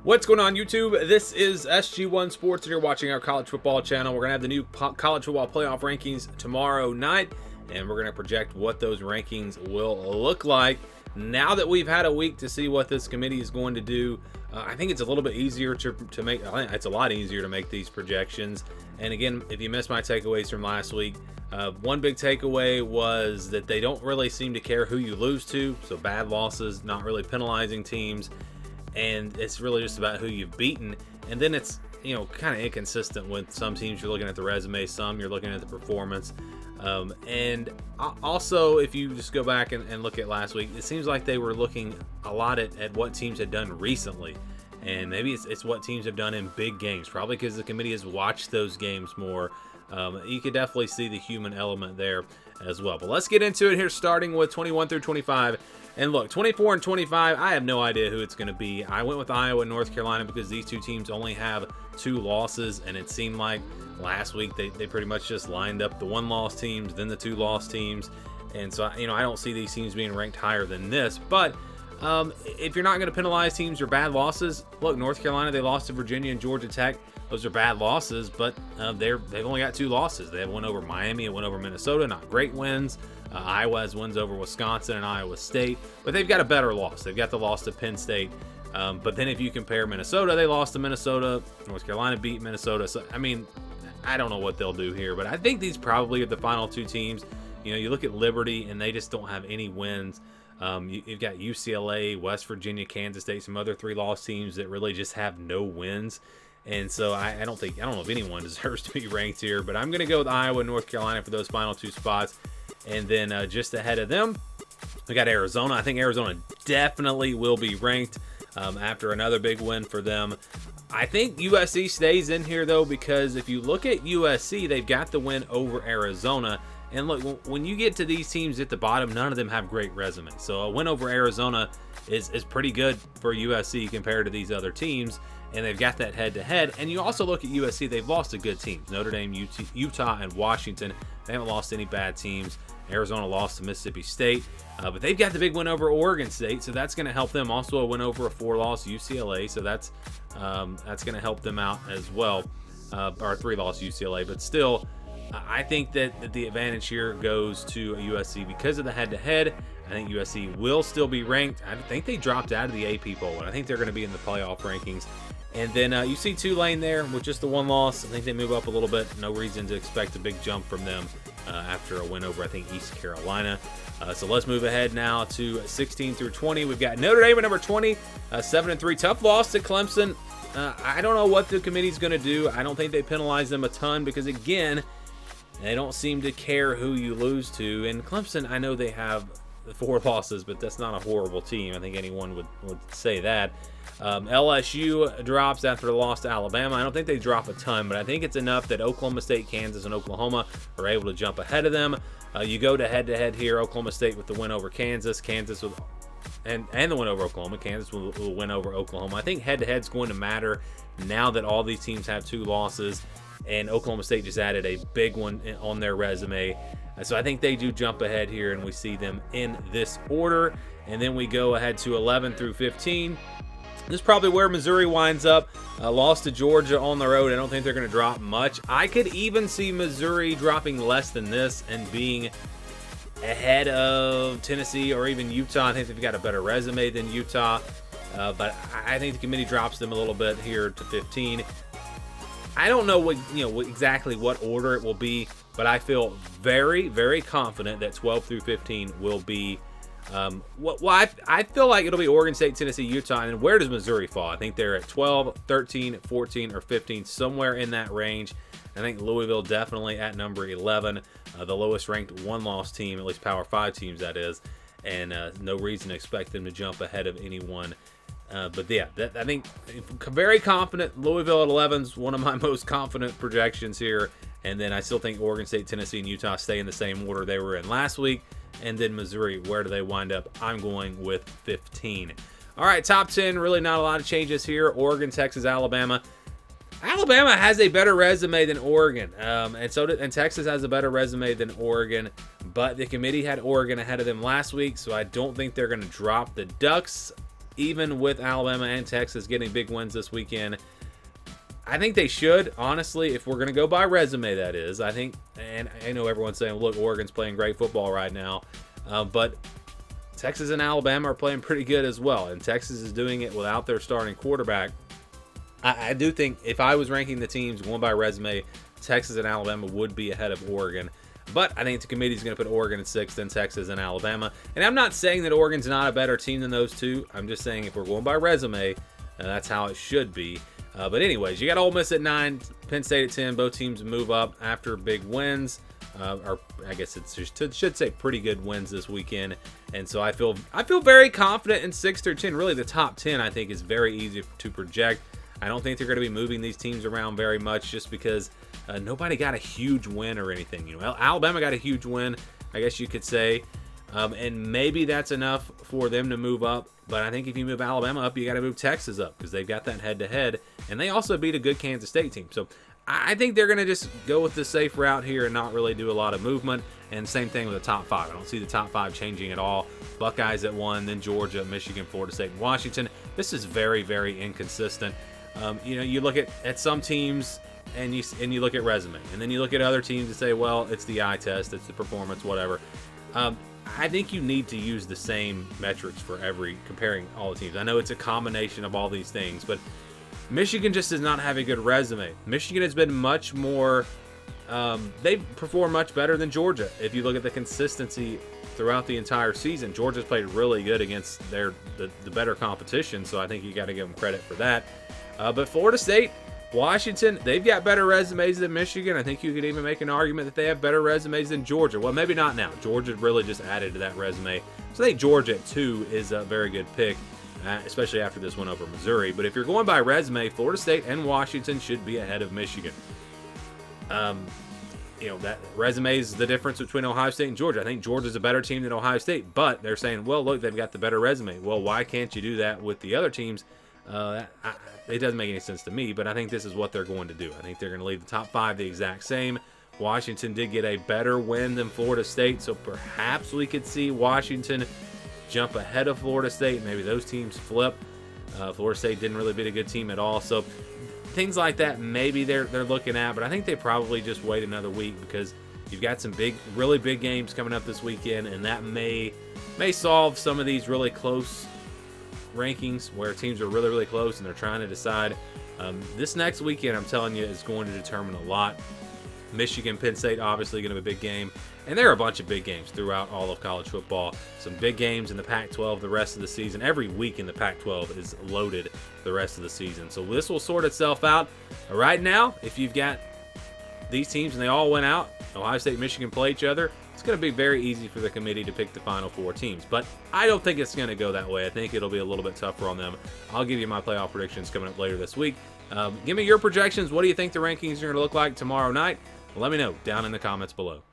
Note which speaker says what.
Speaker 1: What's going on, YouTube? This is SG1 Sports, and you're watching our college football channel. We're going to have the new college football playoff rankings tomorrow night, and we're going to project what those rankings will look like. Now that we've had a week to see what this committee is going to do, I think it's a little bit easier to make. I think it's a lot easier to make these projections. And again, if you missed my takeaways from last week, one big takeaway was that they don't really seem to care who you lose to. So bad losses, not really penalizing teams. And it's really just about who you've beaten. And then it's, kind of inconsistent with some teams. You're looking at the resume, some you're looking at the performance. And also, if you just go back and look at last week, it seems like they were looking a lot at what teams had done recently. And maybe it's what teams have done in big games, probably because the committee has watched those games more. You could definitely see the human element there as well. But let's get into it here, starting with 21 through 25. And look, 24 and 25, I have no idea who it's going to be. I went with Iowa and North Carolina because these two teams only have 2 losses, and it seemed like last week they pretty much just lined up the 1-loss teams, then the 2-loss teams. And so, I don't see these teams being ranked higher than this. But if you're not going to penalize teams or bad losses, look, North Carolina, they lost to Virginia and Georgia Tech. Those are bad losses, but they've only got 2 losses. They have one over Miami and one over Minnesota, not great wins. Iowa has wins over Wisconsin and Iowa State, but they've got a better loss. They've got the loss to Penn State. But then if you compare Minnesota, they lost to Minnesota. North Carolina beat Minnesota. So, I don't know what they'll do here, but I think these probably are the final 2 teams. You look at Liberty, and they just don't have any wins. You've got UCLA, West Virginia, Kansas State, some other 3-loss teams that really just have no wins. And so I don't know if anyone deserves to be ranked here, but I'm going to go with Iowa and North Carolina for those final 2 spots. And then just ahead of them, we got Arizona. I think Arizona definitely will be ranked after another big win for them. I think USC stays in here, though, because if you look at USC, they've got the win over Arizona. And look, when you get to these teams at the bottom, none of them have great resumes. So a win over Arizona is pretty good for USC compared to these other teams. And they've got that head-to-head. And you also look at USC, they've lost to good teams. Notre Dame, Utah, and Washington. They haven't lost any bad teams. Arizona lost to Mississippi State. But they've got the big win over Oregon State, so that's going to help them. Also a win over a 4-loss UCLA, so that's going to help them out as well. Or 3-loss UCLA. But still, I think that the advantage here goes to USC because of the head-to-head. I think USC will still be ranked. I think they dropped out of the AP poll, and I think they're going to be in the playoff rankings. And then you see Tulane there with just the 1 loss. I think they move up a little bit. No reason to expect a big jump from them after a win over, I think, East Carolina. So let's move ahead now to 16 through 20. We've got Notre Dame at number 20, 7-3. Tough loss to Clemson. I don't know what the committee's going to do. I don't think they penalize them a ton because, again, they don't seem to care who you lose to. And Clemson, I know they have 4 losses, but that's not a horrible team. I think anyone would say that. LSU drops after the loss to Alabama. I don't think they drop a ton, but I think it's enough that Oklahoma State, Kansas, and Oklahoma are able to jump ahead of them. You go to head-to-head here. Oklahoma State with the win over Kansas. Kansas with and the win over Oklahoma. Kansas will win over Oklahoma. I think head-to-head's going to matter now that all these teams have 2 losses, and Oklahoma State just added a big one on their resume. So I think they do jump ahead here, and we see them in this order. And then we go ahead to 11 through 15. This is probably where Missouri winds up. Lost to Georgia on the road. I don't think they're going to drop much. I could even see Missouri dropping less than this and being ahead of Tennessee or even Utah. I think they've got a better resume than Utah. But I think the committee drops them a little bit here to 15. I don't know exactly what order it will be, but I feel very, very confident that 12 through 15 will be. I feel like it'll be Oregon State, Tennessee, Utah, and where does Missouri fall? I think they're at 12, 13, 14, or 15, somewhere in that range. I think Louisville definitely at number 11, the lowest ranked 1-loss team, at least Power 5 teams that is, and no reason to expect them to jump ahead of anyone. But yeah, I think very confident. Louisville at 11 is one of my most confident projections here. And then I still think Oregon State, Tennessee, and Utah stay in the same order they were in last week. And then Missouri, where do they wind up? I'm going with 15. All right, top 10, really not a lot of changes here. Oregon, Texas, Alabama. Alabama has a better resume than Oregon, and Texas has a better resume than Oregon, but the committee had Oregon ahead of them last week, so I don't think they're going to drop the Ducks. even with Alabama and Texas getting big wins this weekend. I think they should, honestly, if we're going to go by resume, that is. I think, and I know everyone's saying, look, Oregon's playing great football right now, but Texas and Alabama are playing pretty good as well, and Texas is doing it without their starting quarterback. I do think if I was ranking the teams going by resume, Texas and Alabama would be ahead of Oregon. But I think the committee is going to put Oregon in 6th, then Texas and Alabama. And I'm not saying that Oregon's not a better team than those two. I'm just saying if we're going by resume, that's how it should be. But anyways, you got Ole Miss at 9, Penn State at 10. Both teams move up after big wins. Or I guess it should say pretty good wins this weekend. And so I feel very confident in 6 through 10. Really, the top 10 I think is very easy to project. I don't think they're going to be moving these teams around very much just because nobody got a huge win or anything. You know, Alabama got a huge win, I guess you could say, and maybe that's enough for them to move up. But I think if you move Alabama up, you got to move Texas up because they've got that head-to-head, and they also beat a good Kansas State team. So I think they're going to just go with the safe route here and not really do a lot of movement. And same thing with the top 5. I don't see the top 5 changing at all. Buckeyes at 1, then Georgia, Michigan, Florida State, and Washington. This is very, very inconsistent. You know, you look at some teams and you look at resume, and then you look at other teams and say, well, it's the eye test, it's the performance, whatever. I think you need to use the same metrics for comparing all the teams. I know it's a combination of all these things, but Michigan just does not have a good resume. Michigan has been much more, they've performed much better than Georgia. If you look at the consistency throughout the entire season, Georgia's played really good against the better competition, so I think you got to give them credit for that. But Florida State, Washington, they've got better resumes than Michigan. I think you could even make an argument that they have better resumes than Georgia. Well, maybe not now. Georgia really just added to that resume. So I think Georgia at 2 is a very good pick, especially after this one over Missouri. But if you're going by resume, Florida State and Washington should be ahead of Michigan. You know, that resume is the difference between Ohio State and Georgia. I think Georgia's a better team than Ohio State, but they're saying, well, look, they've got the better resume. Well, why can't you do that with the other teams? It doesn't make any sense to me, but I think this is what they're going to do. I think they're going to leave the top 5 the exact same. Washington did get a better win than Florida State, so perhaps we could see Washington jump ahead of Florida State. Maybe those teams flip. Florida State didn't really beat a good team at all, so things like that maybe they're looking at, but I think they probably just wait another week because you've got some really big games coming up this weekend, and that may solve some of these really close rankings where teams are really, really close and they're trying to decide. This next weekend, I'm telling you, is going to determine a lot. Michigan, Penn State, obviously going to be a big game. And there are a bunch of big games throughout all of college football. Some big games in the Pac-12 the rest of the season. Every week in the Pac-12 is loaded the rest of the season. So this will sort itself out. Right now, if you've got these teams and they all went out, Ohio State and Michigan play each other, it's going to be very easy for the committee to pick the final 4 teams. But I don't think it's going to go that way. I think it'll be a little bit tougher on them. I'll give you my playoff predictions coming up later this week. Give me your projections. What do you think the rankings are going to look like tomorrow night? Let me know down in the comments below.